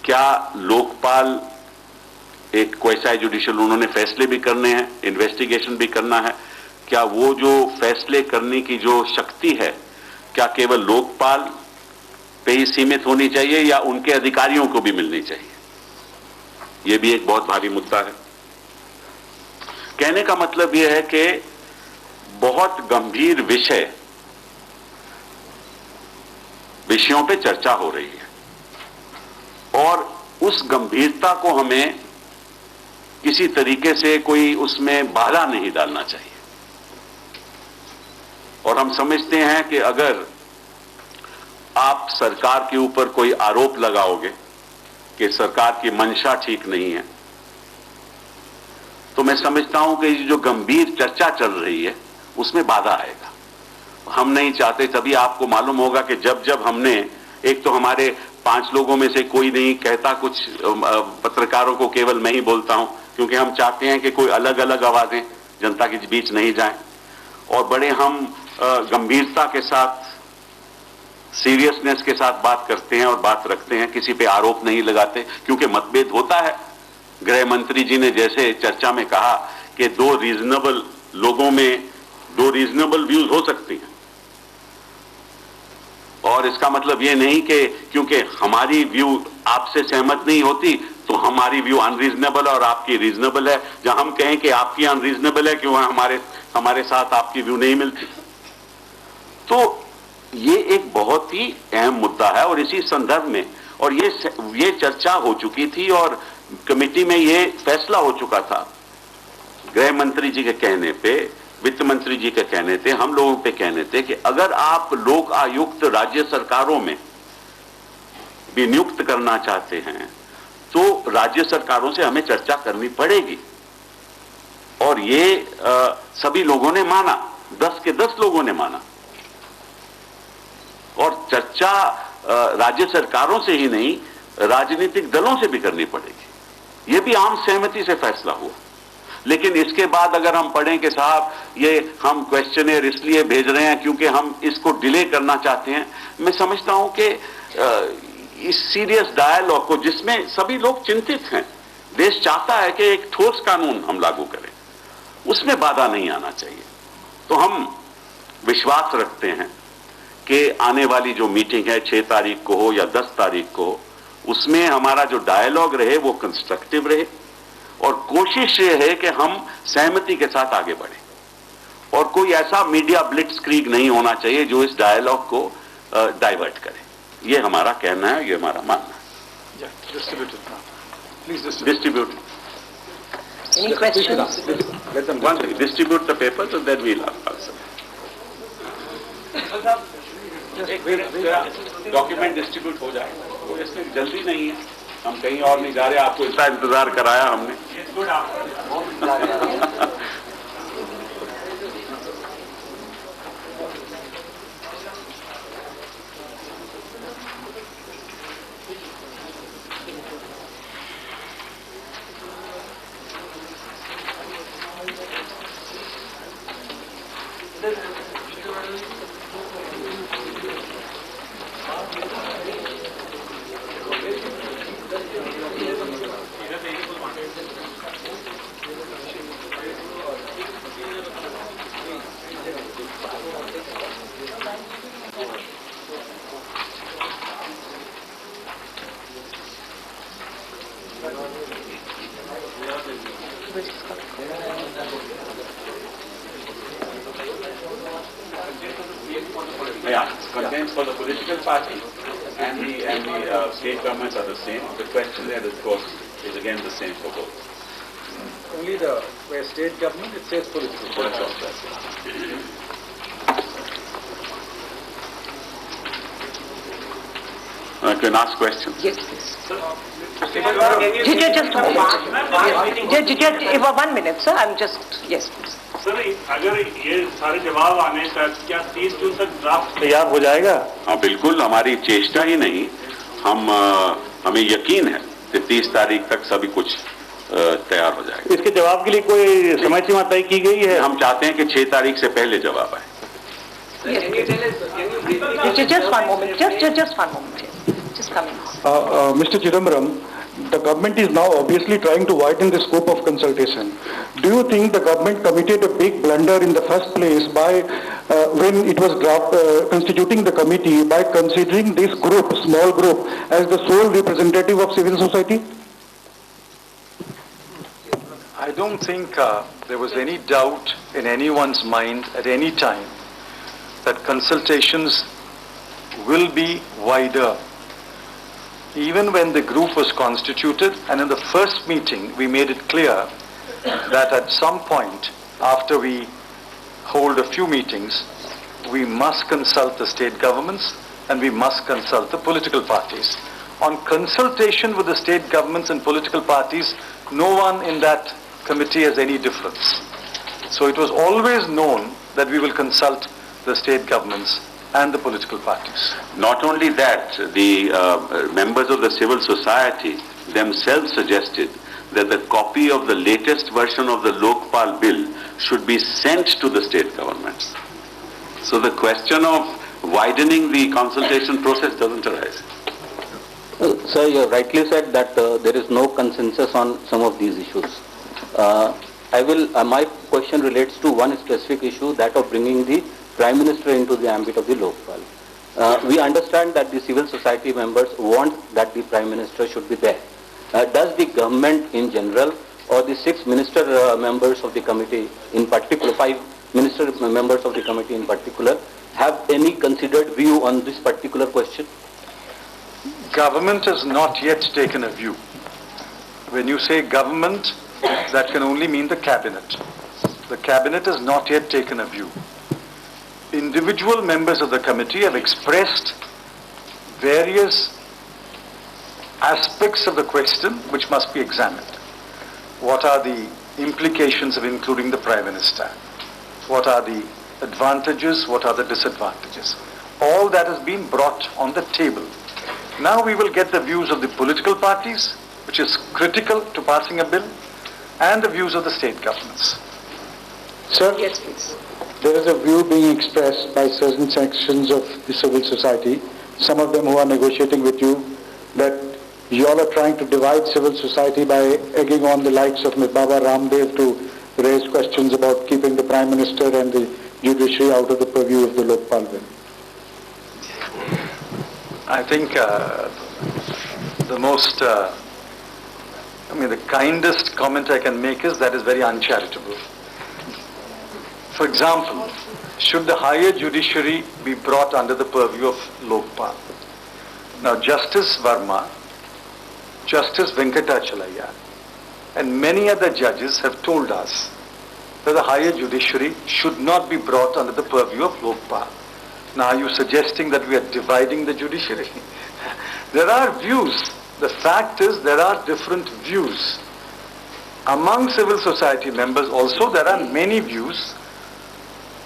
क्या लोकपाल एक quasi judicial, उन्होंने फैसले भी करने हैं, इन्वेस्टिगेशन भी करना है, क्या वो जो फैसले करने की जो शक्ति है क्या केवल लोकपाल पे ही सीमित होनी चाहिए या उनके अधिकारियों को भी मिलनी चाहिए? ये भी एक बहुत भारी मुद्दा है। कहने का मतलब यह है कि बहुत गंभीर विषयों पे चर्चा हो रही है और उस गंभीरता को हमें किसी तरीके से कोई उसमें बाधा नहीं डालना चाहिए। और हम समझते हैं कि अगर आप सरकार के ऊपर कोई आरोप लगाओगे कि सरकार की मंशा ठीक नहीं है, तो मैं समझता हूं कि जो गंभीर चर्चा चल रही है उसमें बाधा आएगा। हम नहीं चाहते। तभी आपको मालूम होगा कि जब जब हमने, एक तो हमारे 5 लोगों में से कोई नहीं कहता कुछ, पत्रकारों को केवल मैं ही बोलता हूं, क्योंकि हम चाहते हैं कि कोई अलग अलग आवाजें जनता के बीच नहीं जाएं और बड़े हम गंभीरता के साथ, सीरियसनेस के साथ बात करते हैं और बात रखते हैं, किसी पे आरोप नहीं लगाते, क्योंकि मतभेद होता है। गृह मंत्री जी ने जैसे चर्चा में कहा कि 2 रीजनेबल लोगों में 2 रीजनेबल व्यूज हो सकती हैं और इसका मतलब यह नहीं कि क्योंकि हमारी व्यू आपसे सहमत नहीं होती तो हमारी व्यू अनरीजनेबल और आपकी रीजनेबल है। जहां हम कहें कि आपकी अनरीजनेबल है क्यों हमारे साथ आपकी व्यू नहीं मिलती। तो ये एक बहुत ही अहम मुद्दा है और इसी संदर्भ में, और ये चर्चा हो चुकी थी और कमेटी में ये फैसला हो चुका था। गृह मंत्री जी के कहने पे, वित्त मंत्री जी के कहने थे, हम लोगों पे कहने थे कि अगर आप लोक आयुक्त राज्य सरकारों में भी नियुक्त करना चाहते हैं तो राज्य सरकारों से हमें चर्चा करनी पड़ेगी। और ये सभी लोगों ने माना, 10 के 10 लोगों ने माना। और चर्चा राज्य सरकारों से ही नहीं, राजनीतिक दलों से भी करनी पड़ेगी। यह भी आम सहमति से फैसला हुआ। लेकिन इसके बाद अगर हम पढ़ें कि साहब ये हम क्वेश्चनर इसलिए भेज रहे हैं क्योंकि हम इसको डिले करना चाहते हैं, मैं समझता हूं कि इस सीरियस डायलॉग को, जिसमें सभी लोग चिंतित हैं, देश चाहता है कि एक ठोस कानून हम लागू करें, उसमें बाधा नहीं आना चाहिए। तो हम विश्वास रखते हैं कि आने वाली जो मीटिंग है 6 तारीख को हो या 10 तारीख को हो, उसमें हमारा जो डायलॉग रहे वो कंस्ट्रक्टिव रहे और कोशिश ये है कि हम सहमति के साथ आगे बढ़ें और कोई ऐसा मीडिया ब्लिट्सक्रीग नहीं होना चाहिए जो इस डायलॉग को डाइवर्ट करे। ये हमारा कहना है, ये हमारा मानना है। Distribute. Any questions? Let them distribute the papers and then we'll answer. Document distribute हो जाए, तो इसमें जल्दी नहीं है, हम कहीं और नहीं जा रहे, आपको इतना इंतजार कराया हमने। Yeah, contains for the political party and the state governments are the same. The question there, of course, is again the same for both. Only where state government, it says political. I can ask questions. Yes, please. Just a moment. Just 1 minute, sir. I'm just, yes, please. Sir, अगर ये सारे जवाब आने तक क्या 30 जून तक draft तैयार हो जाएगा? हाँ बिल्कुल, हमारी चेष्टा ही नहीं, हमें यकीन है कि 30 तारीख तक सभी कुछ तैयार हो जाएगा। इसके जवाब के लिए कोई समय सीमा तय की गई है? हम चाहते हैं कि 6 तारीख से पहले जवाब आए। Just one moment. Just one moment. Mr. Cummings. Mr. Chidambaram, the government is now obviously trying to widen the scope of consultation. Do you think the government committed a big blunder in the first place by when it was constituting the committee by considering this group, small group, as the sole representative of civil society? I don't think there was any doubt in anyone's mind at any time that consultations will be wider. Even when the group was constituted, and in the first meeting we made it clear that at some point after we hold a few meetings, we must consult the state governments and we must consult the political parties. On consultation with the state governments and political parties, no one in that committee has any difference. So it was always known that we will consult the state governments and the political parties. Not only that, the members of the civil society themselves suggested that the copy of the latest version of the Lokpal bill should be sent to the state governments. So the question of widening the consultation process doesn't arise. Sir, you rightly said that there is no consensus on some of these issues. My question relates to one specific issue, that of bringing the Prime Minister into the ambit of the Lokpal. We understand that the civil society members want that the Prime Minister should be there. Does the government in general or the 6 minister members of the committee in particular, 5 minister members of the committee in particular, have any considered view on this particular question? Government has not yet taken a view. When you say government, that can only mean the cabinet. The cabinet has not yet taken a view. Individual members of the committee have expressed various aspects of the question which must be examined. What are the implications of including the Prime Minister? What are the advantages? What are the disadvantages? All that has been brought on the table. Now we will get the views of the political parties, which is critical to passing a bill, and the views of the state governments. Sir, Yes, please. there is a view being expressed by certain sections of the civil society, some of them who are negotiating with you, that you all are trying to divide civil society by egging on the likes of Baba Ramdev to raise questions about keeping the Prime Minister and the judiciary out of the purview of the Lokpal bill. I think the kindest comment I can make is that is very uncharitable. For example, should the higher judiciary be brought under the purview of Lokpal? Now, Justice Verma, Justice Venkatachalaya, and many other judges have told us that the higher judiciary should not be brought under the purview of Lokpal. Now, are you suggesting that we are dividing the judiciary? There are views. The fact is there are different views. Among civil society members also there are many views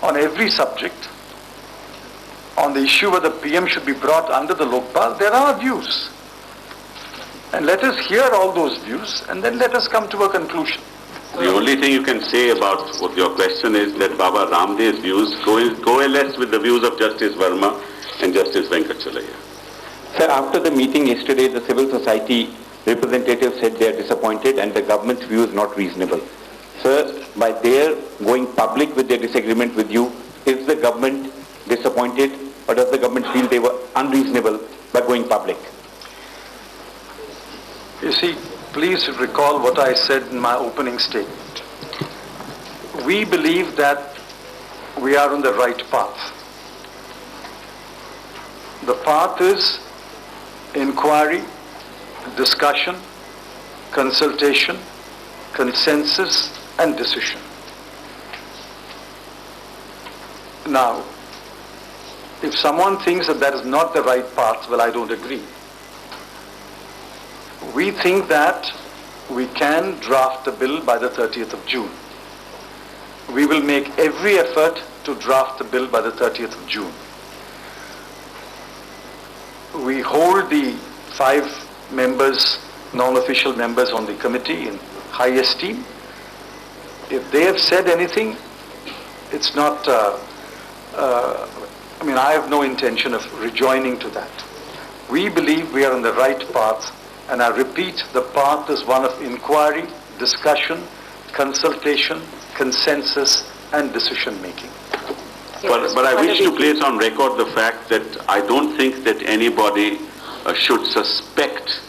on every subject. On the issue whether PM should be brought under the Lokpal, there are views. And let us hear all those views and then let us come to a conclusion. The only thing you can say about what your question is that Baba Ramdev's views coalesce with the views of Justice Verma and Justice Venkatachalaya. Sir, after the meeting yesterday, the civil society representatives said they are disappointed and the government's view is not reasonable. Sir, by their going public with their disagreement with you, is the government disappointed or does the government feel they were unreasonable by going public? You see, please recall what I said in my opening statement. We believe that we are on the right path. The path is inquiry, discussion, consultation, consensus, and decision. Now, if someone thinks that is not the right path, well, I don't agree. We think that we can draft the bill by the 30th of June. We will make every effort to draft the bill by the 30th of June. We hold the 5 members, non-official members on the committee in high esteem. If they have said anything, it's not, I have no intention of rejoining to that. We believe we are on the right path, and I repeat, the path is one of inquiry, discussion, consultation, consensus, and decision-making. But I wish to place on record the fact that I don't think that anybody should suspect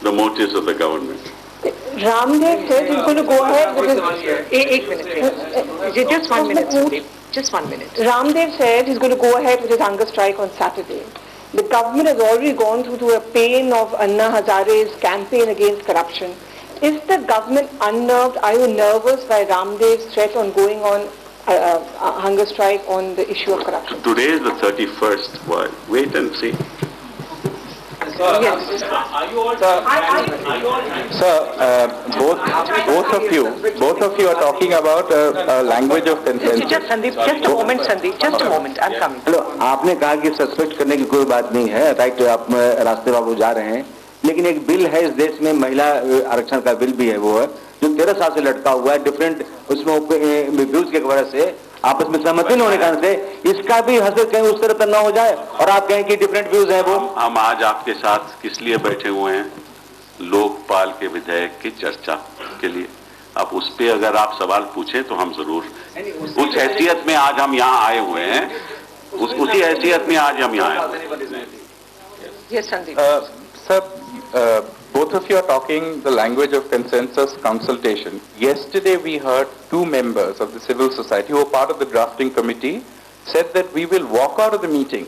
the motives of the government. Ramdev said he's going to go ahead with his... Eight minutes. Just 1 minute, Sandeep. Just 1 minute. Ramdev said he's going to go ahead with his hunger strike on Saturday. The government has already gone through to a pain of Anna Hazare's campaign against corruption. Is the government unnerved? Are you nervous by Ramdev's threat on going on a hunger strike on the issue of corruption? Today is the 31st. Well, wait and see. Yes. Sir, both of you are talking about a language of consensus. Just Sandeep, just a moment, Sandeep, just a moment, I'm coming. Hello, आपने कहा कि suspect करने की कोई बात नहीं है, right, आप रास्ते बाबू जा रहे हैं, लेकिन एक बिल है इस देश में, महिला आरक्षण का बिल भी है, वो है जो 13 साल से लटका हुआ है, डिफरेंट उसमें व्यूज के वजह से आपस में सहमति न होने कारण से इसका भी हसर कहीं उस तरह न हो जाए और आप कहें कि डिफरेंट व्यूज हैं वो। हम आज आपके साथ किस लिए बैठे हुए हैं? लोकपाल के विधेयक की चर्चा के लिए। अब उस पे अगर आप सवाल पूछे तो हम जरूर उस हैसियत में आज हम यहाँ आए हुए हैं, उसी हैसियत में आज हम यहाँ आए। Yes, Sandeep. Sir, both of you are talking the language of consensus consultation. Yesterday we heard two members of the civil society who were part of the drafting committee said that we will walk out of the meeting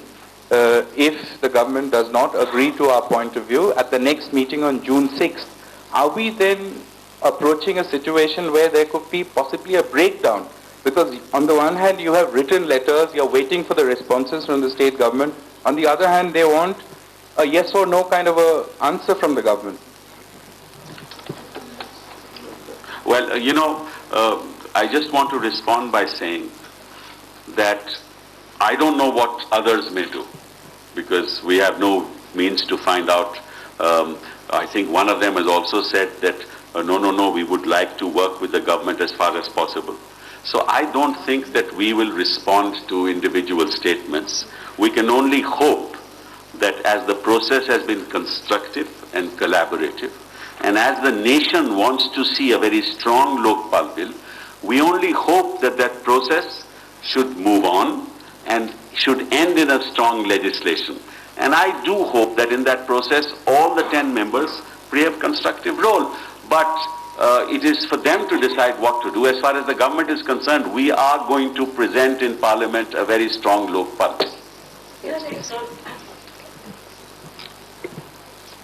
if the government does not agree to our point of view at the next meeting on June 6th. Are we then approaching a situation where there could be possibly a breakdown? Because on the one hand you have written letters, you're waiting for the responses from the state government. On the other hand, they want a yes or no kind of a answer from the government. Well, I just want to respond by saying that I don't know what others may do because we have no means to find out. I think one of them has also said that no, we would like to work with the government as far as possible. So I don't think that we will respond to individual statements. We can only hope that as the process has been constructive and collaborative, and as the nation wants to see a very strong Lokpal bill, we only hope that that process should move on and should end in a strong legislation. And I do hope that in that process all the 10 members play a constructive role. But it is for them to decide what to do. As far as the government is concerned, we are going to present in Parliament a very strong Lokpal bill. Yes.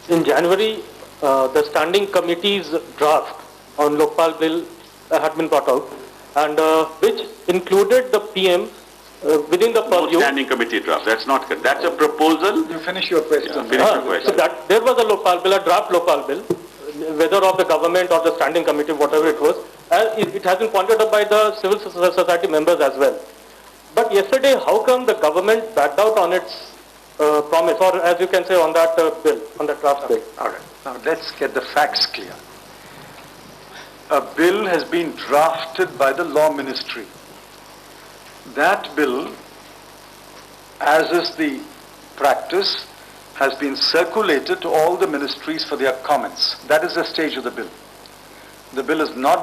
In January, the standing committee's draft on Lokpal bill had been brought out, and which included the PM within the purview. No standing committee draft. That's not good. That's a proposal. You finish your question. Yeah, finish your question. So that there was a Lokpal bill, a draft Lokpal bill, whether of the government or the standing committee, whatever it was, it has been pointed out by the civil society members as well. But yesterday, how come the government backed out on its promise, or as you can say, on that bill, on that draft bill? All right. Now let's get the facts clear. A bill has been drafted by the Law Ministry. That bill, as is the practice, has been circulated to all the ministries for their comments. That is the stage of the bill. The bill is not